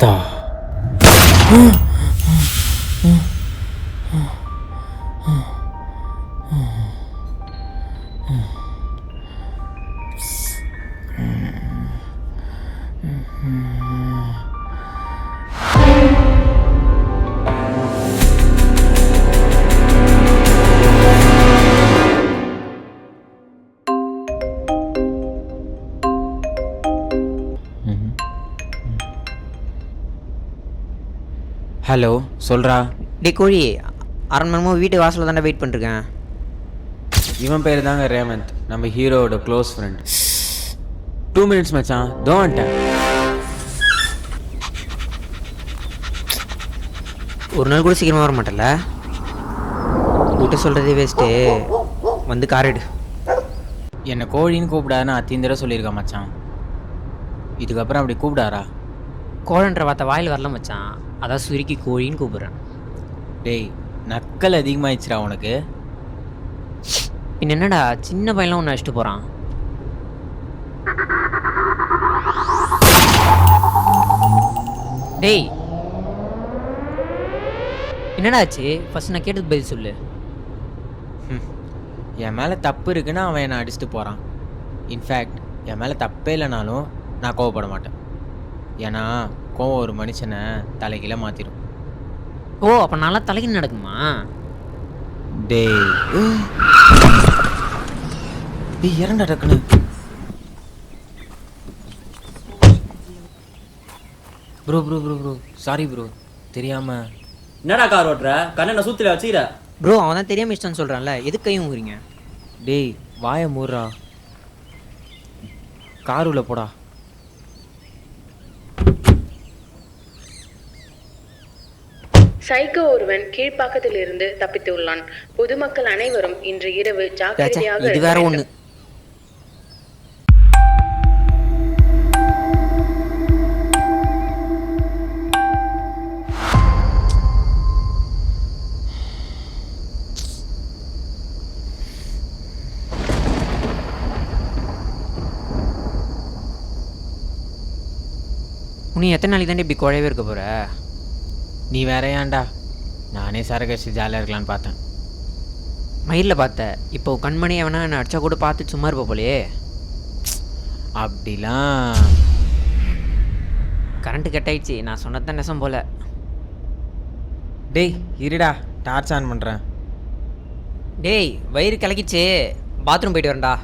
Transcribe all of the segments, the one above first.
அத்தா. ஹலோ, சொல்கிறா. டே கோழி, அரை மணி நேரமாக வீட்டு வாசலில் தானே வெயிட் பண்ணிருக்கேன். இவன் பேர் தாங்க ரேவந்த், நம்ம ஹீரோவோட க்ளோஸ் ஃப்ரெண்ட். 2 minutes மச்சான், தோ வந்துட்டேன். ஒரு நாள் கூட சீக்கிரமாக வர மாட்டேன்ல. கூட்ட சொல்கிறதே வேஸ்ட்டு, வந்து கார் எடு. என்னை கோழின்னு கூப்பிடாதுன்னு அத்தீன் தடவை சொல்லியிருக்கா மச்சான். இதுக்கப்புறம் அப்படி கூப்பிடாரா? கோழன்ற வார்த்தை வாயில் வரல மச்சான், அதான் சுருக்கி கோழின்னு கூப்பிட்றேன். டேய், நக்கல் அதிகமாகிடுச்சுடா உனக்கு. பின் என்னடா சின்ன பையன்லாம் ஒன்று அடிச்சுட்டு போகிறான். டேய் என்னடா ஆச்சு? ஃபர்ஸ்ட் நான் கேட்டது பதில் சொல்லு. என் மேலே தப்பு இருக்குன்னு அவன் என்னை அடிச்சுட்டு போகிறான். இன்ஃபேக்ட் என் மேலே தப்பே இல்லைனாலும் நான் கோவப்பட மாட்டேன். ஏன்னா கோவம் ஒரு மனுஷனை தலைகீழ மாற்றிடும். ஓ, அப்போ நல்லா தலைக்கு நடக்குமா? டேய் டேய் இறண்டா டக்குன்னு. Bro bro bro bro sorry bro, தெரியாம. என்னடா கார் ஓட்டுற? கண்ணனை சூத்தில வச்சுக்கிற. ப்ரோ அவன் தான் தெரியாம இஷ்டம்னு சொல்கிறான்ல, எதுக்கு கையும் ஊறீங்க? டேய் வாயை மூடுறா, கார் உள்ள போடா. சைக்கோ ஒருவன் கீழ்ப்பாக்கத்தில் இருந்து தப்பித்துள்ளான். பொதுமக்கள் அனைவரும் இன்று இரவு ஜாக்கிரதையாக இது வேற ஒண்ணு. நீ எத்தனை நாளைக்கு தானே இப்படி குழையவே இருக்க போற? நீ வேற ஏன்டா, நானே சரகடிச்சு ஜாலியாக இருக்கலான்னு பார்த்தேன். மயிலில் பார்த்த, இப்போ கண்மணி எவனா என்னை அடிச்சா கூட பார்த்து சும்மா இருப்ப போலையே. அப்படிலாம் கரண்ட்டு கட் ஆயிடுச்சு, நான் சொன்னதான் நெசம் போல. டேய் இருடா, டார்ச் ஆன் பண்ணுறேன். டேய் வயிறு கலக்கிச்சு, பாத்ரூம் போயிட்டு வரேன்டா.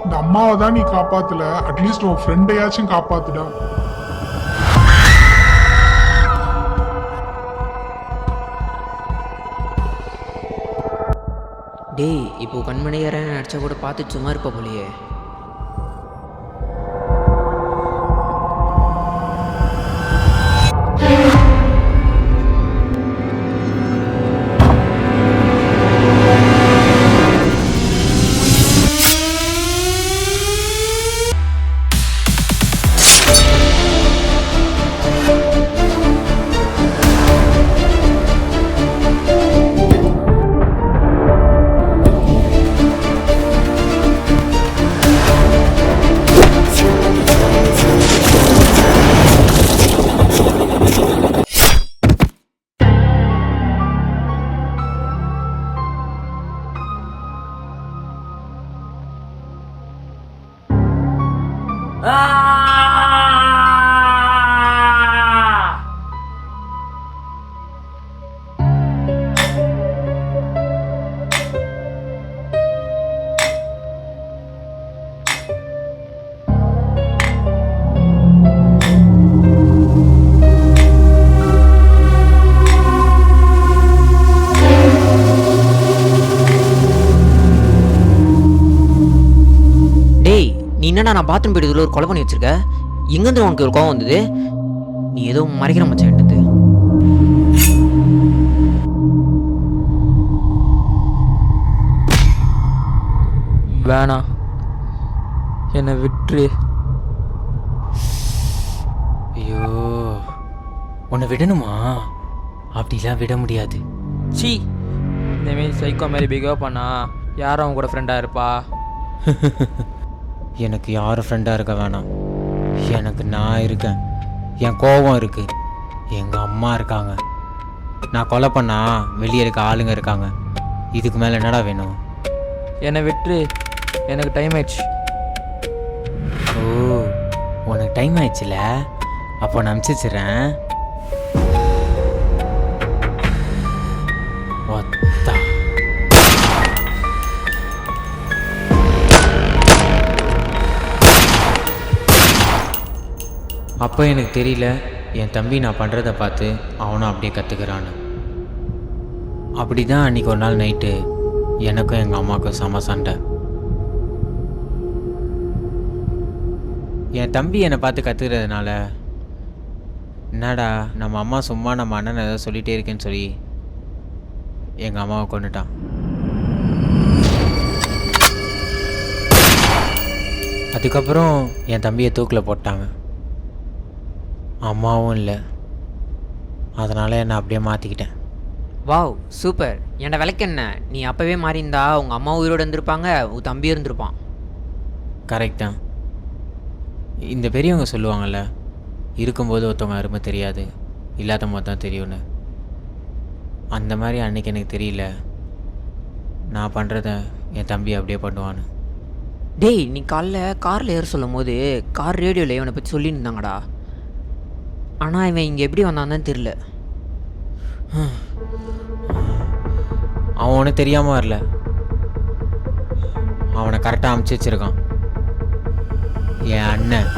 இந்த அம்மாவை தான் நீ காப்பாத்தல, அட்லீஸ்ட் உன் ஃப்ரெண்டையாச்சும் காப்பாத்துடா. டேய் இப்போ கண்மணி யாரன் அடிச்சா கூட பார்த்து சும்மா இருப்ப போலையே. டேய் நீ என்னடா நான் பாத்ரூம் போயிட்டு ஒரு கொலை பண்ணி வச்சிருக்க எங்கேருந்து உனக்கு ஒரு கோவம் வந்தது நீ ஏதோ மறைக்கிற மச்சான் எடுத்து வேணாம் என்னை விட்டுரு. ஐயோ உன்னை விடணுமா? அப்படிலாம் விட முடியாது. சி இந்தமாரி சைக்கோ மாதிரி பிஹேவ் பண்ணா யாரும் அவங்க கூட ஃப்ரெண்டாக இருப்பா? எனக்கு யாரும் ஃப்ரெண்டாக இருக்க வேணாம். எனக்கு நான் இருக்கேன், என் கோபம் இருக்குது, எங்கள் அம்மா இருக்காங்க. நான் கொலை பண்ணா வெளியே இருக்க ஆளுங்க இருக்காங்க. இதுக்கு மேலே என்னடா வேணும்? என்னை விட்டுரு, எனக்கு டைம் ஆயிடுச்சு. ஓ உனக்கு டைம் ஆயிடுச்சுல, அப்போ நான் அனுப்பிச்சிடுறேன். ஒத்தா அப்போ எனக்கு தெரியல என் தம்பி நான் பண்ணுறத பார்த்து அவனும் அப்படியே கற்றுக்கிறான்னு. அப்படி தான் அன்றைக்கி ஒரு நாள் நைட்டு எனக்கும் எங்கள் அம்மாவுக்கும் செம சண்டை. என் தம்பி என்னை பார்த்து கற்றுக்கிறதுனால என்னடா நம்ம அம்மா சும்மா நம்ம அண்ணன் ஏதோ சொல்லிகிட்டே இருக்கேன்னு சொல்லி எங்கள் அம்மாவை கொண்டுட்டான். அதுக்கப்புறம் என் தம்பியை தூக்கில் போட்டாங்க. அம்மாவும் இல்லை, அதனால் என்னை அப்படியே மாற்றிக்கிட்டேன். Wow super. என்னோட விளக்கு என்ன, நீ அப்போவே மாறியிருந்தா உங்கள் அம்மா உயிரோடு இருந்திருப்பாங்க, உன் தம்பி இருந்திருப்பான். கரெக்ட் தான். இந்த பெரியவங்க சொல்லுவாங்கள்ல, இருக்கும்போது ஒருத்தவங்க அருமை தெரியாது, இல்லாத போது தான் தெரியும்னு. அந்த மாதிரி அன்றைக்கி எனக்கு தெரியல நான் பண்ணுறத என் தம்பி அப்படியே பண்ணுவான்னு. டேய் நீ காலைல காரில் ஏற சொல்லும் போது கார் ரேடியோவில் இவனை பற்றி சொல்லியிருந்தாங்கடா. ஆனால் இவன் இங்கே எப்படி வந்தான்னு தெரில. அவன் ஒன்றும் தெரியாமல் வரல, அவனை கரெக்டாக அமுச்சு வச்சுருக்கான் என் அண்ணன்.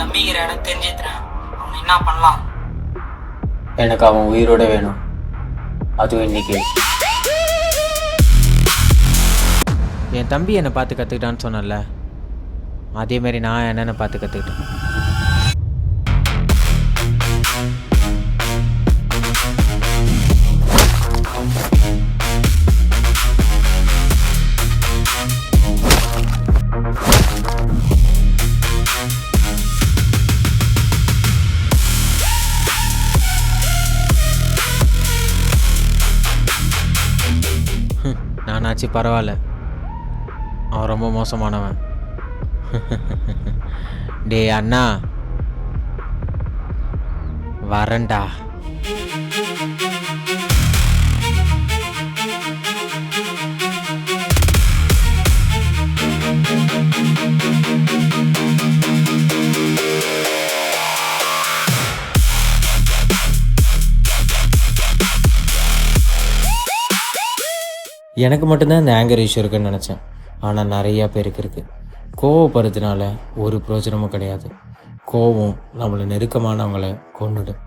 தம்பிக்கிற இடம் தெரிஞ்சுக்கிறேன், அவன் என்ன பண்ணலாம்? எனக்கு அவன் உயிரோட வேணும், அதுவும் இன்னைக்கு. என் தம்பி என்னை பார்த்து கற்றுக்கிட்டான்னு சொன்னல, அதேமாரி நான் என்னென்ன பார்த்து கற்றுக்கிட்டேன். நானாச்சு பரவாயில்ல, அவன் ரொம்ப மோசமானவன். டே அண்ணா வரண்டா. எனக்கு மட்டும்தான் இந்த ஆங்கர் இஷ்யூ இருக்குன்னு நினச்சேன், ஆனால் நிறையா பேருக்கு இருக்குது. கோவப்படுறதுனால ஒரு பிரயோஜனமும் கிடையாது. கோவம் நம்மளை நெருக்கமானவங்களை கொன்னுடும்.